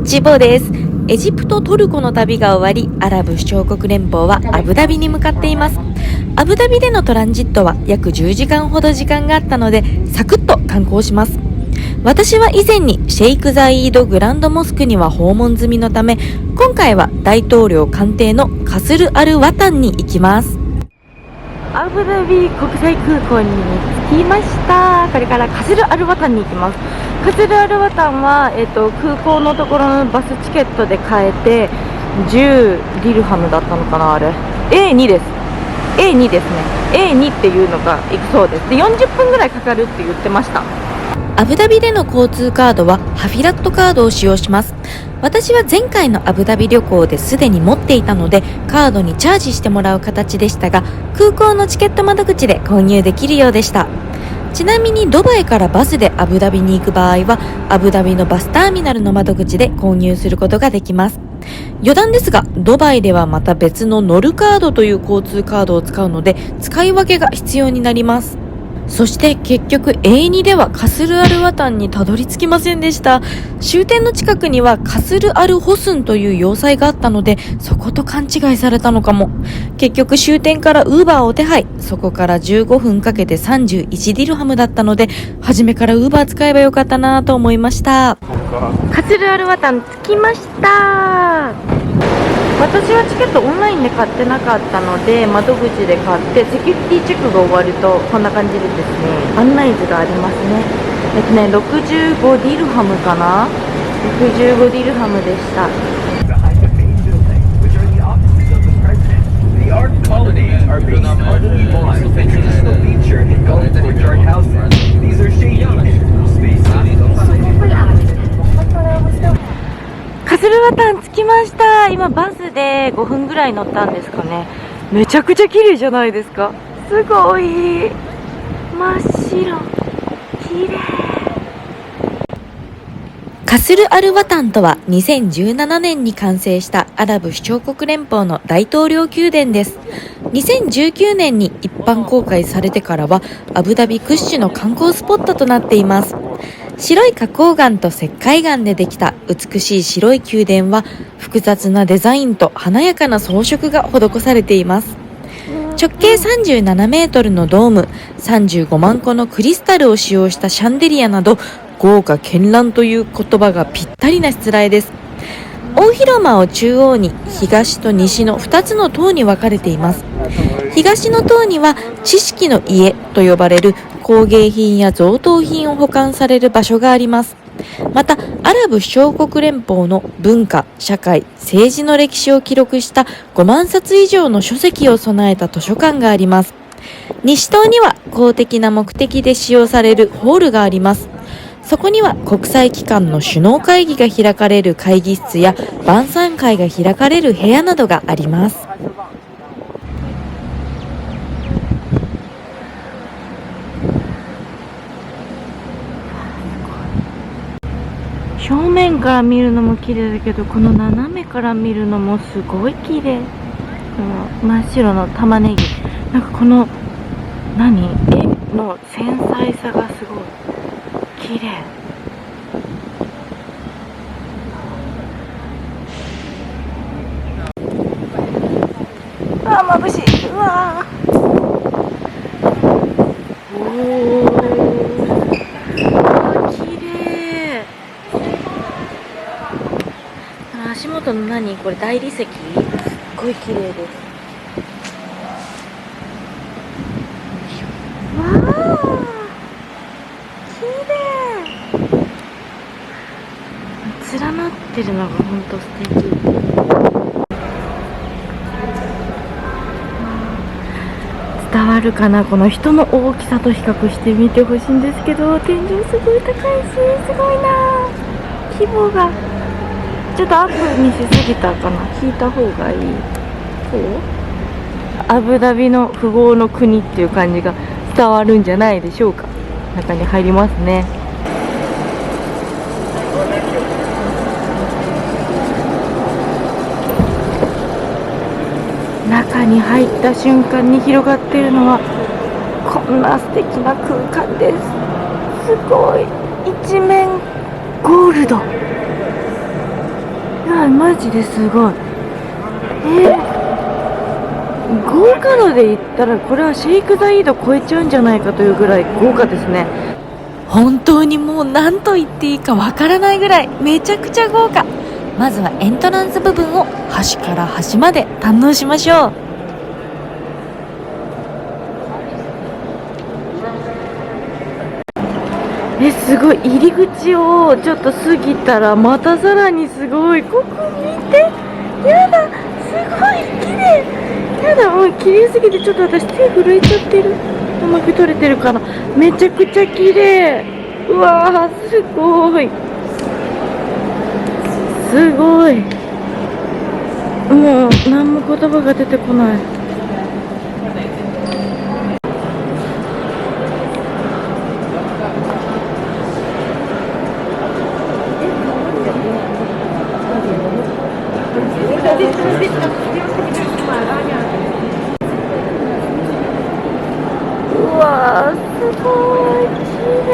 チボです。エジプト・トルコの旅が終わり、アラブ首長国連邦はアブダビに向かっています。アブダビでのトランジットは約10時間ほど時間があったので、サクッと観光します。私は以前にシェイク・ザイード・グランドモスクには訪問済みのため、今回は大統領官邸のカスル・アル・ワタンに行きます。アブダビ国際空港に着きました。これからカスル・アル・ワタンに行きます。カスル・アル・ワタンは、空港のところのバスチケットで買えて10ディルハムだったのかな。あれ A2 です。 A2 ですね。 A2 っていうのが行くそうです。で40分ぐらいかかるって言ってました。アブダビでの交通カードはハフィラットカードを使用します。私は前回のアブダビ旅行ですでに持っていたのでカードにチャージしてもらう形でしたが、空港のチケット窓口で購入できるようでした。ちなみにドバイからバスでアブダビに行く場合はアブダビのバスターミナルの窓口で購入することができます。余談ですが、ドバイではまた別のノルカードという交通カードを使うので使い分けが必要になります。そして結局 A2 ではカスル・アル・ワタンにたどり着きませんでした。終点の近くにはカスル・アル・ホスンという要塞があったのでそこと勘違いされたのかも。結局終点からウーバーを手配、そこから15分かけて31ディルハムだったので初めからウーバー使えばよかったなと思いました。カスル・アル・ワタン着きました。私はチケットオンラインで買ってなかったので窓口で買って、セキュリティチェックが終わるとこんな感じでですね、案内図がありますね。65ディルハムかな。65ディルハムでした。カスル・ワタン着きました。今バスで5分ぐらい乗ったんですかね。めちゃくちゃ綺麗じゃないですか。すごい真っ白、綺麗。カスル・アル・ワタンとは2017年に完成したアラブ首長国連邦の大統領宮殿です。2019年に一般公開されてからはアブダビ屈指の観光スポットとなっています。白い花崗岩と石灰岩でできた美しい白い宮殿は複雑なデザインと華やかな装飾が施されています。直径37メートルのドーム、35万個のクリスタルを使用したシャンデリアなど豪華絢爛という言葉がぴったりなしつらえです。大広間を中央に東と西の2つの塔に分かれています。東の塔には知識の家と呼ばれる工芸品や贈答品を保管される場所があります。またアラブ首長国連邦の文化、社会、政治の歴史を記録した5万冊以上の書籍を備えた図書館があります。西棟には公的な目的で使用されるホールがあります。そこには国際機関の首脳会議が開かれる会議室や晩餐会が開かれる部屋などがあります。正面から見るのも綺麗だけど、この斜めから見るのもすごい綺麗。この真っ白の玉ねぎ、なんかこの絵の繊細さがすごい綺麗。あ、眩しい。うわー、おー、綺麗。足元のこれ大理石、すっごい綺麗です。わー、綺麗。連なってるのがほんと素敵。伝わるかな。この人の大きさと比較してみてほしいんですけど、天井すごい高いし、すごいな。規模がちょっとアップにしすぎたかな。引いた方がいい。こうアブダビの富豪の国っていう感じが伝わるんじゃないでしょうか。中に入りますね。中に入った瞬間に広がっているのはこんな素敵な空間です。すごい、一面ゴールド。マジですごい。豪華度で言ったらこれはシェイク・ザ・イード超えちゃうんじゃないかというぐらい豪華ですね。本当にもう何と言っていいかわからないぐらいめちゃくちゃ豪華。まずはエントランス部分を端から端まで堪能しましょう。すごい。入り口をちょっと過ぎたらまたさらにすごい。ここ見て、やだ、すごい綺麗。やだ、もう綺麗すぎてちょっと私手震えちゃってる。うまく撮れてるかな。めちゃくちゃ綺麗。うわー、すごい、すごい。もう何も言葉が出てこない。うわー、すごい綺麗。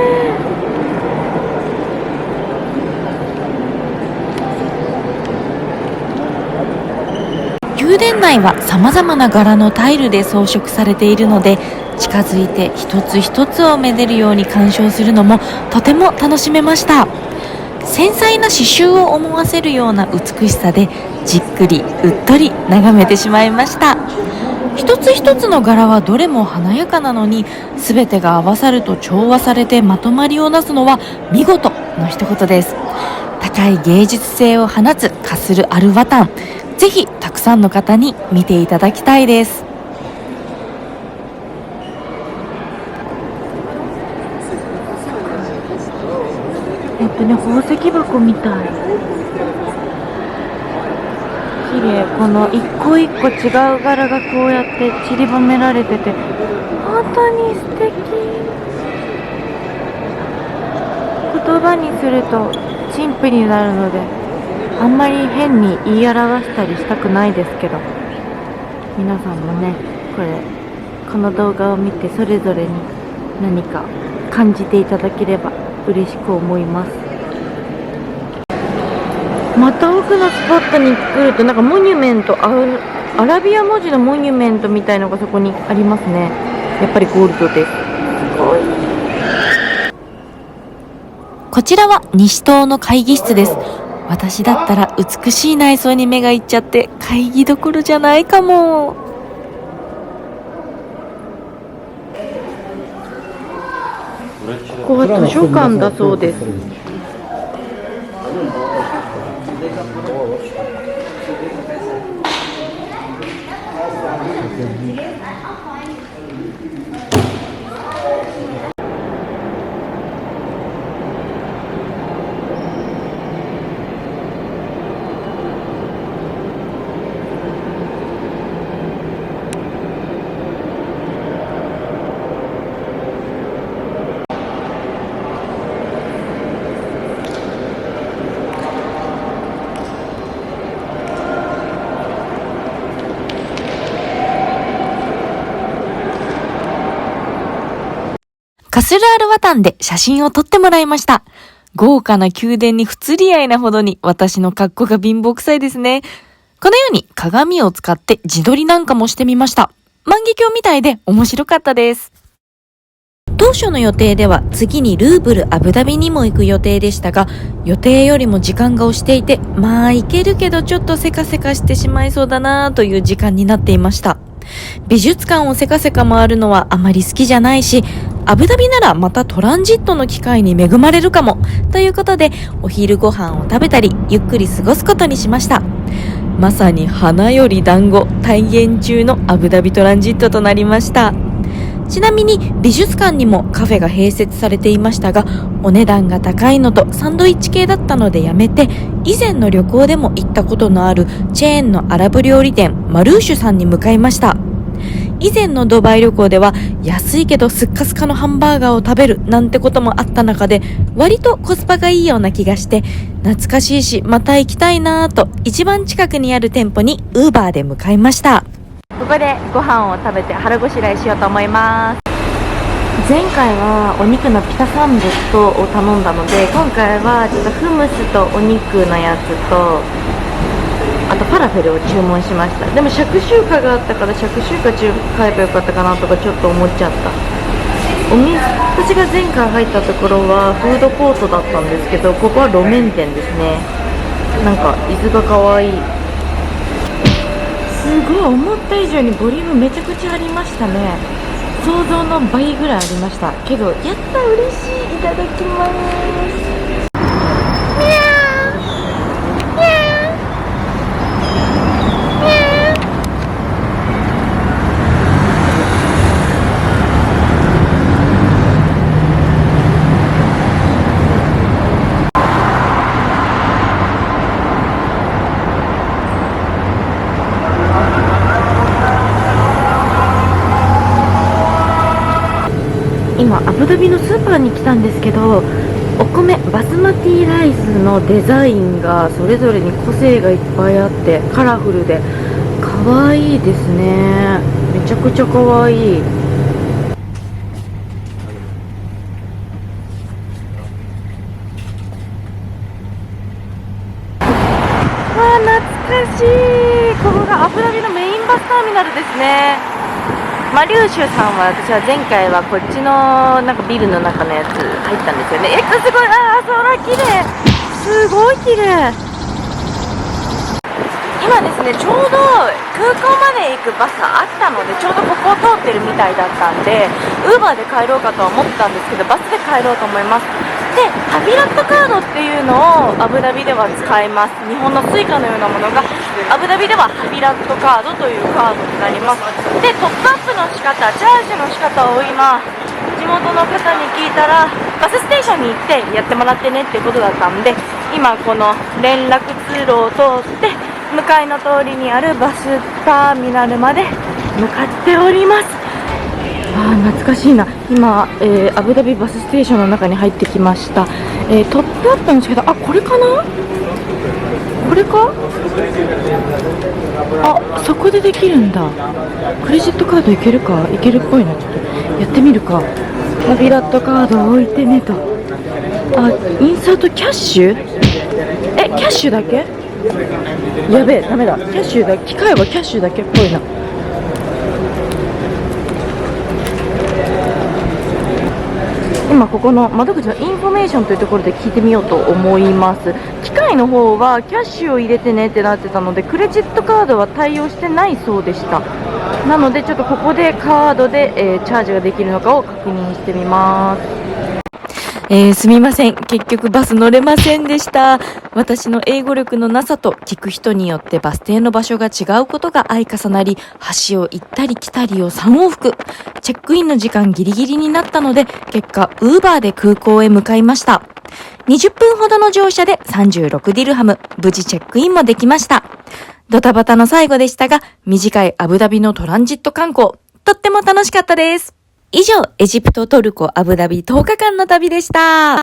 宮殿内は様々な柄のタイルで装飾されているので、近づいて一つ一つをめでるように鑑賞するのもとても楽しめました。繊細な刺繍を思わせるような美しさでじっくりうっとり眺めてしまいました。一つ一つの柄はどれも華やかなのに、全てが合わさると調和されてまとまりをなすのは見事の一言です。高い芸術性を放つカスル・アル・ワタン、ぜひたくさんの方に見ていただきたいです。宝石箱みたい。綺麗。この一個一個違う柄がこうやって散りばめられてて、本当に素敵。言葉にすると陳腐になるので、あんまり変に言い表したりしたくないですけど、皆さんもね、この動画を見てそれぞれに何か感じていただければ嬉しく思います。また奥のスポットに来ると、なんかモニュメント、アラビア文字のモニュメントみたいのがそこにありますね。やっぱりゴールドです。すごい。こちらは西棟の会議室です。私だったら美しい内装に目がいっちゃって会議どころじゃないかも。ここは図書館だそうです。カスル・アル・ワタンで写真を撮ってもらいました。豪華な宮殿に不釣り合いなほどに私の格好が貧乏くさいですね。このように鏡を使って自撮りなんかもしてみました。万華鏡みたいで面白かったです。当初の予定では次にルーブル・アブダビにも行く予定でしたが、予定よりも時間が押していて、まあ行けるけどちょっとせかせかしてしまいそうだなという時間になっていました。美術館をせかせか回るのはあまり好きじゃないし、アブダビならまたトランジットの機会に恵まれるかもということで、お昼ご飯を食べたりゆっくり過ごすことにしました。まさに花より団子体現中のアブダビトランジットとなりました。ちなみに美術館にもカフェが併設されていましたが、お値段が高いのとサンドイッチ系だったのでやめて、以前の旅行でも行ったことのあるチェーンのアラブ料理店マルーシュさんに向かいました。以前のドバイ旅行では安いけどスッカスカのハンバーガーを食べるなんてこともあった中で、割とコスパがいいような気がして懐かしいしまた行きたいなぁと、一番近くにある店舗にウーバーで向かいました。ここでご飯を食べて腹ごしらえしようと思います。前回はお肉のピタサンドを頼んだので、今回はちょっとフムスとお肉のやつと、ラフェルを注文しました。でもシャクシューカがあったからシャクシューカ買えばよかったかなとかちょっと思っちゃった。私が前回入ったところはフードコートだったんですけど、ここは路面店ですね。なんか椅子がかわいい。すごい思った以上にボリュームめちゃくちゃありましたね。想像の倍ぐらいありましたけど、やった嬉しい。いただきます。今アブダビのスーパーに来たんですけど、お米バスマティライスのデザインがそれぞれに個性がいっぱいあってカラフルで可愛いですね。めちゃくちゃ可愛い。わあ懐かしい。ここがアブダビのメインバスターミナルですね。マリューシュさんは、私は前回はこっちのなんかビルの中のやつ入ったんですよね。すごい、空綺麗。すごい綺麗。今ですね、ちょうど空港まで行くバスあったので、ちょうどここを通ってるみたいだったんで、ウーバーで帰ろうかとは思ったんですけど、バスで帰ろうと思います。で、ハビラットカードっていうのをアブダビでは使えます。日本のスイカのようなものがアブダビではハビラットカードというカードになります。で、トップアップの仕方、チャージの仕方を今地元の方に聞いたら、バスステーションに行ってやってもらってねっていうことだったんで、今この連絡通路を通って向かいの通りにあるバスターミナルまで向かっております。懐かしいな。今、アブダビバスステーションの中に入ってきました。トップアップの仕方、これかな、これか、そこでできるんだ。クレジットカードいけるか、いけるっぽいな。ちょっとやってみるか。ハビラットカードを置いてねと。インサートキャッシュ、キャッシュだけ、やべえ、ダメだ。キャッシュだ、機械はキャッシュだけっぽいな。今ここの窓口のインフォメーションというところで聞いてみようと思います。機械の方はキャッシュを入れてねってなってたので、クレジットカードは対応してないそうでした。なのでちょっとここでカードで、チャージができるのかを確認してみます。すみません。結局バス乗れませんでした。私の英語力のなさと聞く人によってバス停の場所が違うことが相重なり、橋を行ったり来たりを3往復。チェックインの時間ギリギリになったので、結果、ウーバーで空港へ向かいました。20分ほどの乗車で36ディルハム。無事チェックインもできました。ドタバタの最後でしたが、短いアブダビのトランジット観光、とっても楽しかったです。以上、エジプト、トルコ、アブダビ10日間の旅でした。